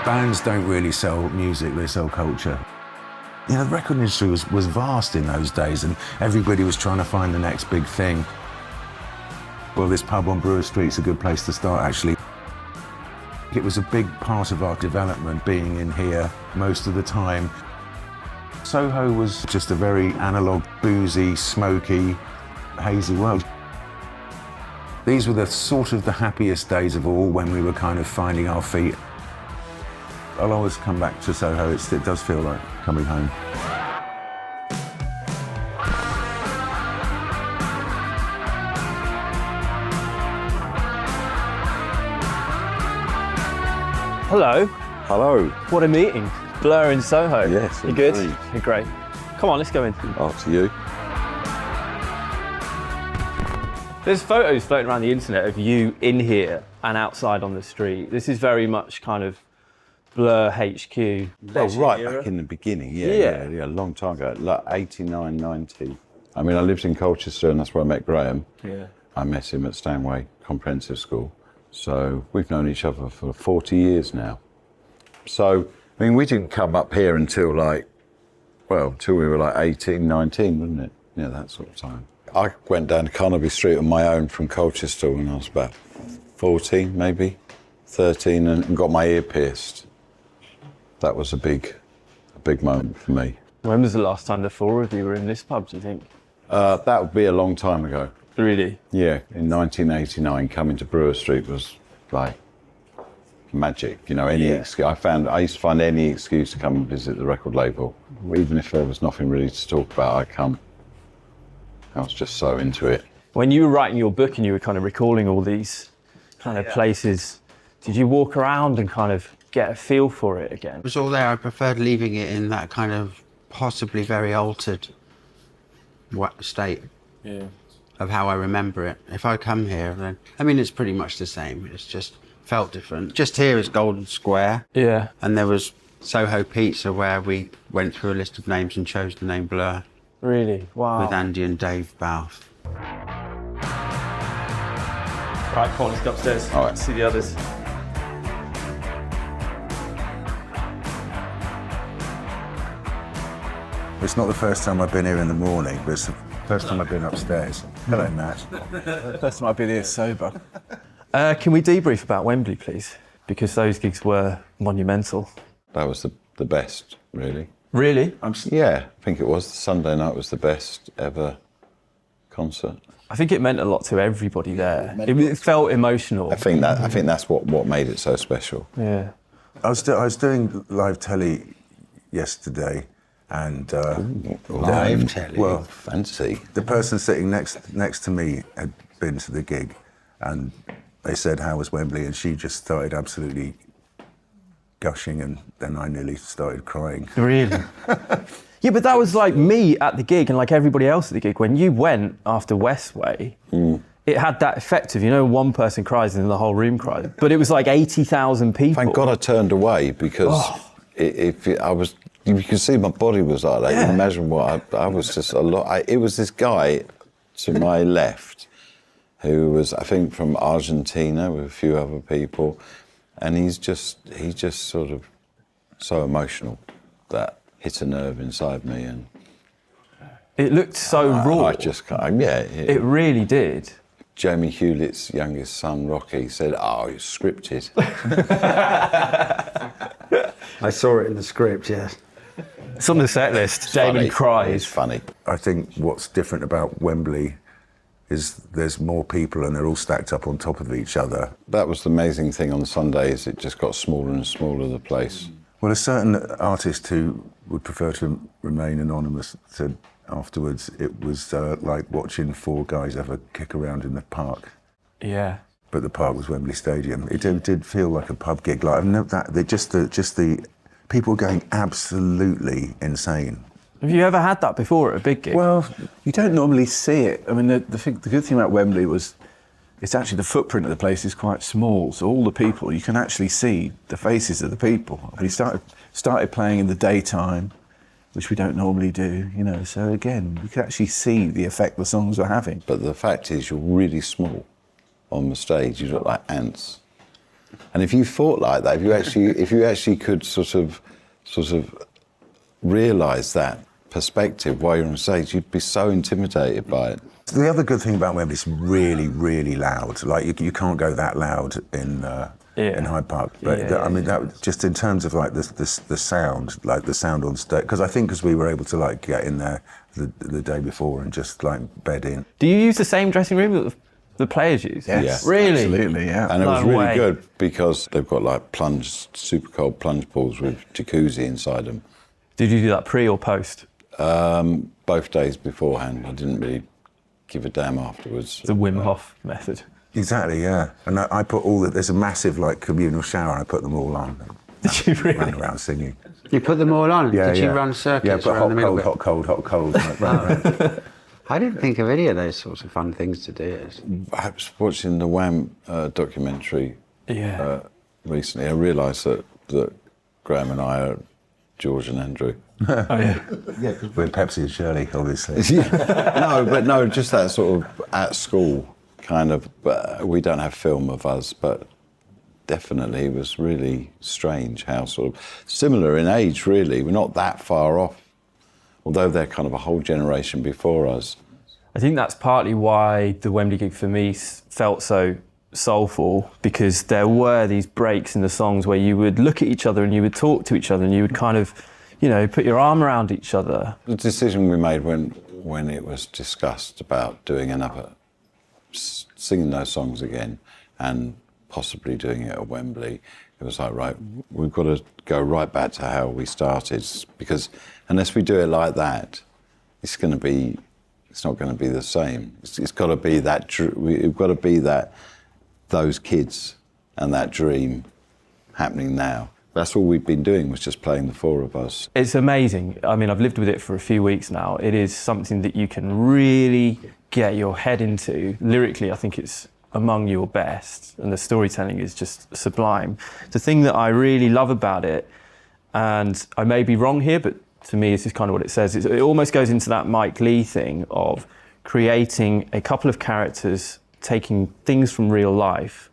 Bands don't really sell music, they sell culture. You know, the record industry was vast in those days and everybody was trying to find the next big thing. Well, this pub on Brewer Street's a good place to start, actually. It was a big part of our development, being in here most of the time. Soho was just a very analogue, boozy, smoky, hazy world. These were the sort of the happiest days of all, when we were kind of finding our feet. I'll always come back to Soho. It does feel like coming home. Hello. Hello. What a meeting. Blur in Soho. Yes, You good? indeed. You're great. Come on, let's go in. After you. There's photos floating around the internet of you in here and outside on the street. This is very much kind of Blur HQ. Well, right back in the beginning, yeah, a long time ago, like 89, 90. I mean, I lived in Colchester and that's where I met Graham. Yeah. I met him at Stanway Comprehensive School. So we've known each other for 40 years now. So, I mean, we didn't come up here until until we were like 18, 19, wasn't it? Yeah, that sort of time. I went down to Carnaby Street on my own from Colchester when I was about 14, maybe 13, and got my ear pierced. That was a big moment for me. When was the last time the four of you were in this pub, do you think? That would be a long time ago. Really? Yeah, in 1989, coming to Brewer Street was like magic. You know, excuse, I used to find any excuse to come and visit the record label. Even if there was nothing really to talk about, I'd come. I was just so into it. When you were writing your book and you were kind of recalling all these kind of places, did you walk around and kind of get a feel for it again? It was all there. I preferred leaving it in that kind of possibly very altered state of how I remember it. If I come here, then, I mean, it's pretty much the same. It's just felt different. Just here is Golden Square. Yeah. And there was Soho Pizza, where we went through a list of names and chose the name Blur. Really? Wow. With Andy and Dave Bouth. Right, come on, let's go upstairs. All right. See the others. It's not the first time I've been here in the morning, but it's the first time I've been upstairs. Hello, Matt. First time I've been here sober. Can we debrief about Wembley, please? Because those gigs were monumental. That was the best, really. Really? Yeah, I think it was. The Sunday night was the best ever concert. I think it meant a lot to everybody there. It felt emotional. I think that's what made it so special. Yeah. I was doing live telly yesterday, and Live telly? Well, Fancy. the person sitting next to me had been to the gig, and they said, "How was Wembley?" And she just started absolutely gushing, and then I nearly started crying. Really? Yeah, but that was like me at the gig and like everybody else at the gig. When you went after Westway, it had that effect of, you know, one person cries and then the whole room cries. But it was like 80,000 people. Thank God I turned away, because you could see my body was like that. You can imagine what I was just a lot. It was this guy to my left who was, I think, from Argentina with a few other people, and he's just sort of so emotional that hit a nerve inside me, and it looked so raw. I just can't. Yeah, it really did. Jamie Hewlett's youngest son, Rocky, said, "Oh, it's scripted." I saw it in the script, yes. It's on the set list. Damon Funny. cries. It's funny. I think what's different about Wembley is there's more people and they're all stacked up on top of each other. That was the amazing thing on Sundays. It just got smaller and smaller, the place. Well, a certain artist who would prefer to remain anonymous said afterwards it was like watching four guys have a kick around in the park. Yeah. But the park was Wembley Stadium. It did feel like a pub gig. Like, I've never just the people going absolutely insane. Have you ever had that before at a big gig? Well, you don't normally see it. I mean, the good thing about Wembley was it's actually the footprint of the place is quite small, so all the people, you can actually see the faces of the people. We started playing in the daytime, which we don't normally do, you know, so again, you could actually see the effect the songs were having. But the fact is, you're really small on the stage. You look like ants. And if you thought like that, if you actually could sort of realise that perspective while you're on stage, you'd be so intimidated by it. The other good thing about Wembley is really, really loud. Like you can't go that loud in Hyde Park. But I mean, that just in terms of like the sound, like the sound on stage. Because I think because we were able to like get in there the day before and just like bed in. Do you use the same dressing room that the players use? Yes, Yeah. Really? Absolutely, yeah. And it was No really way. good because they've got like super cold plunge pools with jacuzzi inside them. Did you do that pre or post? Both days beforehand. I didn't really give a damn afterwards. The Wim Hof method. Exactly, yeah. And I put there's a massive like communal shower and I put them all on. Did you really? Ran around singing. You put them all on? Yeah, Did you yeah. run circuits Yeah, but around the middle? hot, cold, hot, cold. Like, right. I didn't think of any of those sorts of fun things to do. Perhaps watching the Wham documentary Yeah. recently, I realised that Graham and I are George and Andrew. Oh, yeah. With Pepsi and Shirley, obviously. No, just that sort of at school kind of. But we don't have film of us, but definitely it was really strange how sort of similar in age. Really, we're not that far off, although they're kind of a whole generation before us. I think that's partly why the Wembley gig for me felt so soulful, because there were these breaks in the songs where you would look at each other and you would talk to each other and you would kind of, you know, put your arm around each other. The decision we made when it was discussed about doing singing those songs again and possibly doing it at Wembley, it was like, right, we've got to go right back to how we started, because unless we do it like that, it's not going to be the same. It's got to be that. We've got to be those kids and that dream happening now. That's all we've been doing, was just playing the four of us. It's amazing. I mean, I've lived with it for a few weeks now. It is something that you can really get your head into. Lyrically, I think it's among your best, and the storytelling is just sublime. The thing that I really love about it, and I may be wrong here, but to me, this is kind of what it says. It almost goes into that Mike Leigh thing of creating a couple of characters, taking things from real life,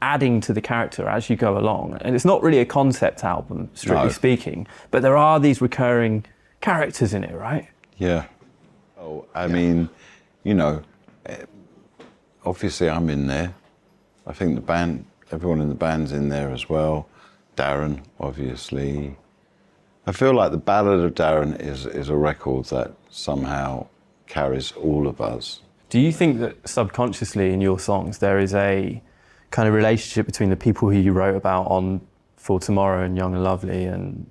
adding to the character as you go along. And it's not really a concept album, strictly speaking, but there are these recurring characters in it, right? Yeah. Oh, I mean, you know, obviously I'm in there. I think the band, everyone in the band's in there as well. Darren, obviously. I feel like the Ballad of Darren is a record that somehow carries all of us. Do you think that subconsciously in your songs there is a kind of relationship between the people who you wrote about on For Tomorrow and Young and Lovely, and,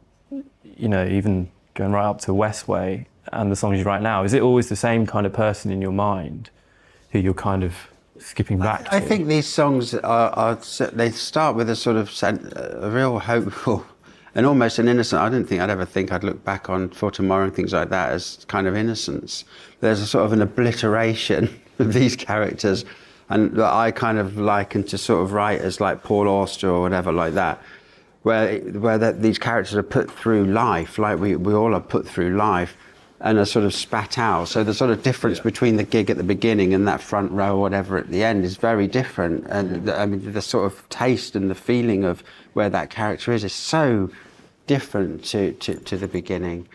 you know, even going right up to Westway and the songs you write now? Is it always the same kind of person in your mind who you're kind of skipping back to? I think these songs they start with a sort of a real hopeful and almost an innocent. I didn't think I'd ever think I'd look back on For Tomorrow and things like that as kind of innocence. There's a sort of an obliteration of these characters, and that I kind of liken to sort of writers like Paul Auster or whatever like that, where these characters are put through life, like we all are put through life, and are sort of spat out. So the sort of difference between the gig at the beginning and that front row or whatever at the end is very different. And I mean, the sort of taste and the feeling of where that character is so different to the beginning.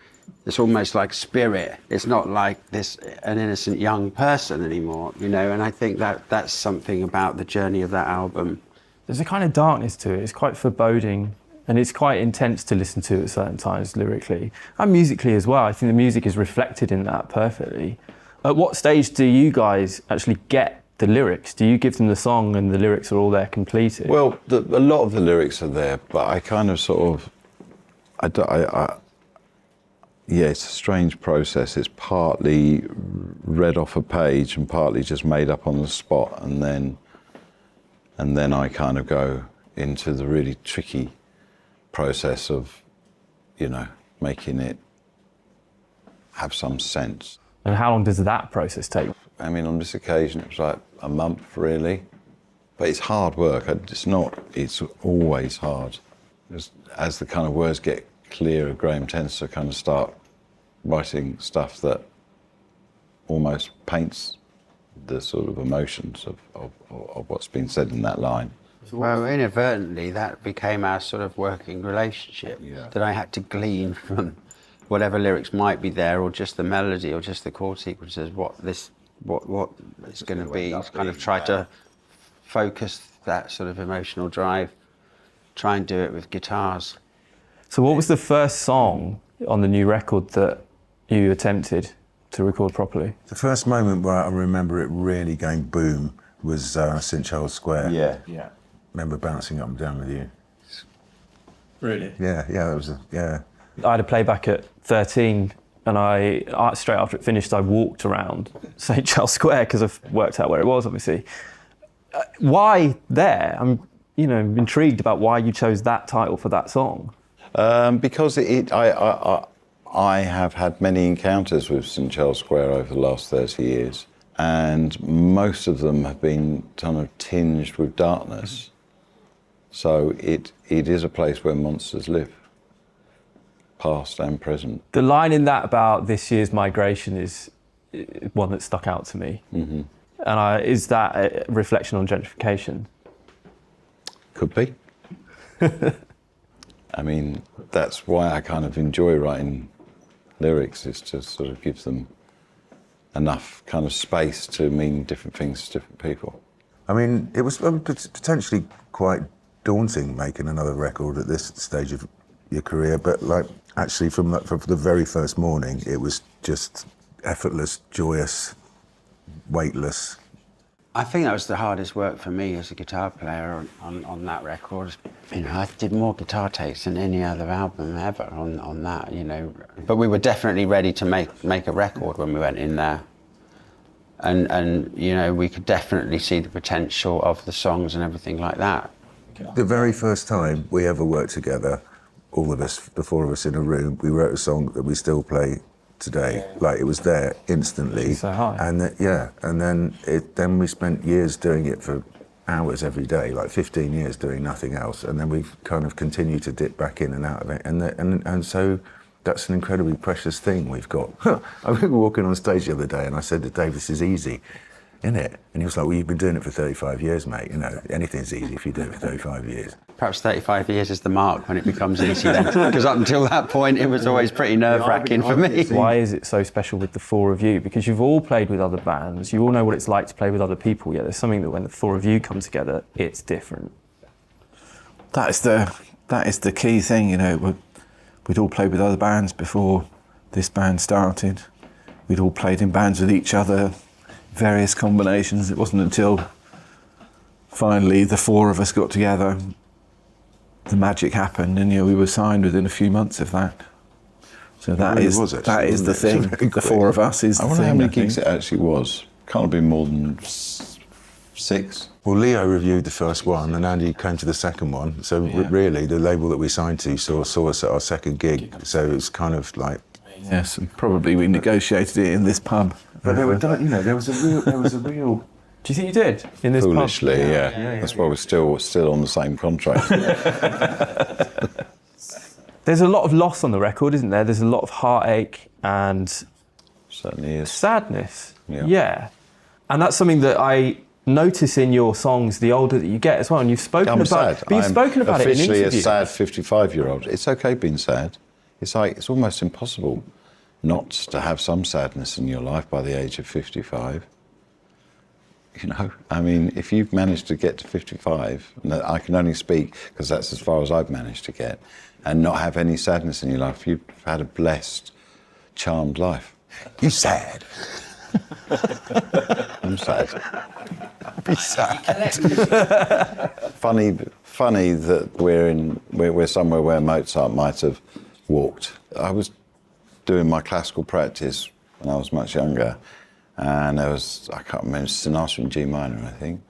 It's almost like Spirit. It's not like an innocent young person anymore, you know, and I think that's something about the journey of that album. There's a kind of darkness to it. It's quite foreboding, and it's quite intense to listen to at certain times lyrically and musically as well. I think the music is reflected in that perfectly. At what stage do you guys actually get the lyrics? Do you give them the song and the lyrics are all there completed? Well, a lot of the lyrics are there, but I kind of sort of, yeah, it's a strange process. It's partly read off a page and partly just made up on the spot, and then I kind of go into the really tricky process of, you know, making it have some sense. And how long does that process take? I mean, on this occasion, it was like a month, really. But it's hard work. It's always hard. As the kind of words get clearer, Graham tends to kind of start writing stuff that almost paints the sort of emotions of what's been said in that line. Well, inadvertently, that became our sort of working relationship that I had to glean from whatever lyrics might be there, or just the melody, or just the chord sequences. What it's going to be. Kind of try to focus that sort of emotional drive. Try and do it with guitars. So, what was the first song on the new record that you attempted to record properly? The first moment where I remember it really going boom was St Charles Square. Yeah. Remember bouncing up and down with you. Really? Yeah, that was I had a playback at 13, and I straight after it finished, I walked around St Charles Square because I've worked out where it was, obviously. Why there? I'm, intrigued about why you chose that title for that song. Because I have had many encounters with St Charles Square over the last 30 years, and most of them have been kind of tinged with darkness. So it is a place where monsters live, past and present. The line in that about this year's migration is one that stuck out to me. Mm-hmm. And is that a reflection on gentrification? Could be. I mean, that's why I kind of enjoy writing lyrics, is to sort of give them enough kind of space to mean different things to different people. I mean, it was potentially quite daunting making another record at this stage of your career, but like actually from the very first morning, it was just effortless, joyous, weightless. I think that was the hardest work for me as a guitar player on that record. I did more guitar takes than any other album ever on that, But we were definitely ready to make a record when we went in there. And we could definitely see the potential of the songs and everything like that. The very first time we ever worked together, all of us, the four of us in a room, we wrote a song that we still play today. Like, it was there instantly. So high. And then we spent years doing it for hours every day, like 15 years doing nothing else. And then we've kind of continued to dip back in and out of it. And so that's an incredibly precious thing we've got. I remember walking on stage the other day and I said to Dave, this is easy, isn't it? And he was like, well, you've been doing it for 35 years, mate. Anything's easy if you do it for 35 years. Perhaps 35 years is the mark when it becomes easy then. Because up until that point, it was always pretty nerve-wracking for me. Why is it so special with the four of you? Because you've all played with other bands, you all know what it's like to play with other people, yet there's something that when the four of you come together, it's different. That is the key thing, We'd all played with other bands before this band started. We'd all played in bands with each other, various combinations. It wasn't until finally the four of us got together, the magic happened, and we were signed within a few months of that. So that is the thing. The four of us is the thing. I wonder how many gigs it actually was. Can't have been more than 6. Well, Leo reviewed the first one and Andy came to the second one. So really, the label that we signed to saw us at our second gig. So it's kind of like... Yes, and probably we negotiated it in this pub. But there was a real... Do you think you did in this Foolishly, pub? yeah. That's why we're still on the same contract. There's a lot of loss on the record, isn't there? There's a lot of heartache and Certainly is. sadness. Yeah. And that's something that I notice in your songs the older that you get as well. And you've spoken I'm about sad. But you've spoken about it in officially interviews. a sad 55-year-old. It's okay being sad. It's almost impossible not to have some sadness in your life by the age of 55. I mean, if you've managed to get to 55, and I can only speak because that's as far as I've managed to get, and not have any sadness in your life, you've had a blessed, charmed life. You sad? I'm sad. Be sad. Funny that we're somewhere where Mozart might have walked. I was doing my classical practice when I was much younger, and there was, I can't remember, Sonata in G minor, I think.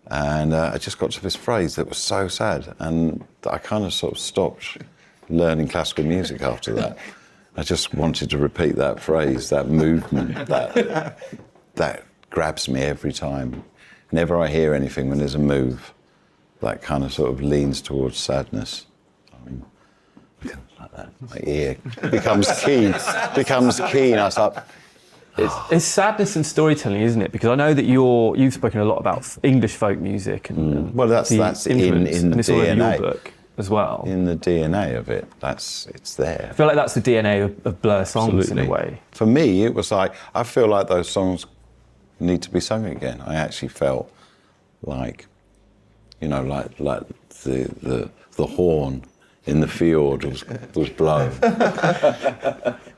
And I just got to this phrase that was so sad, and I kind of sort of stopped learning classical music after that. I just wanted to repeat that phrase, that movement, that grabs me every time. Whenever I hear anything, when there's a move, that kind of sort of leans towards sadness. I mean, like that. My ear becomes keen. I start It's sadness and storytelling, isn't it? Because I know that you've spoken a lot about English folk music and Well, that's the in influence, the and it's all in your DNA. book as well. In the DNA of it, it's there. I feel like that's the DNA of Blur songs in a way. For me, it was like, I feel like those songs need to be sung again. I actually felt like, you know, like the horn in the field was blown.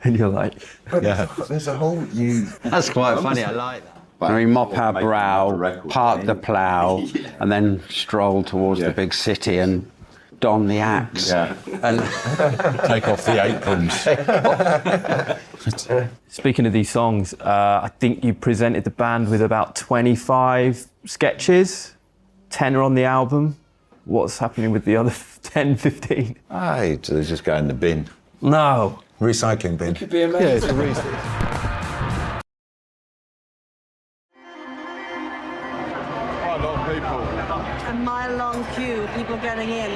And you're like, Yeah. There's a whole new. That's quite funny. I like that. And we mop our brow, park the plough, and then stroll towards the big city and don the axe. Yeah. And Take off the aprons. speaking of these songs, I think you presented the band with about 25 sketches, 10 are on the album. What's happening with the other 10, 15? They just go in the bin. No. Recycling bin. Could be amazing. Yeah, it's a reason. Quite a lot of people. A mile-long queue, people getting in.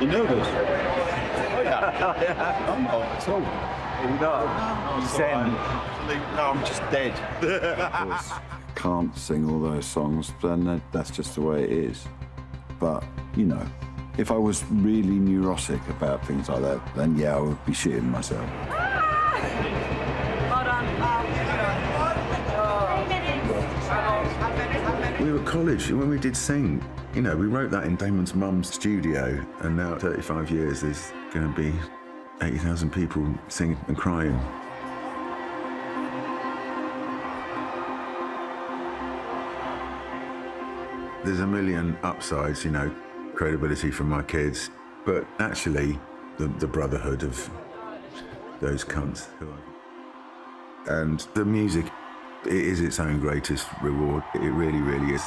You know this? Oh, yeah. I'm not at all. No, I'm just dead. Can't sing all those songs, then that's just the way it is. But, you know, if I was really neurotic about things like that, then yeah, I would be shitting myself. We were at college when we did Sing. You know, we wrote that in Damon's mum's studio, and now at 35 years, there's going to be 80,000 people singing and crying. There's a million upsides, you know, credibility from my kids, but actually, the brotherhood of those cunts. And the music, it is its own greatest reward. It really, really is.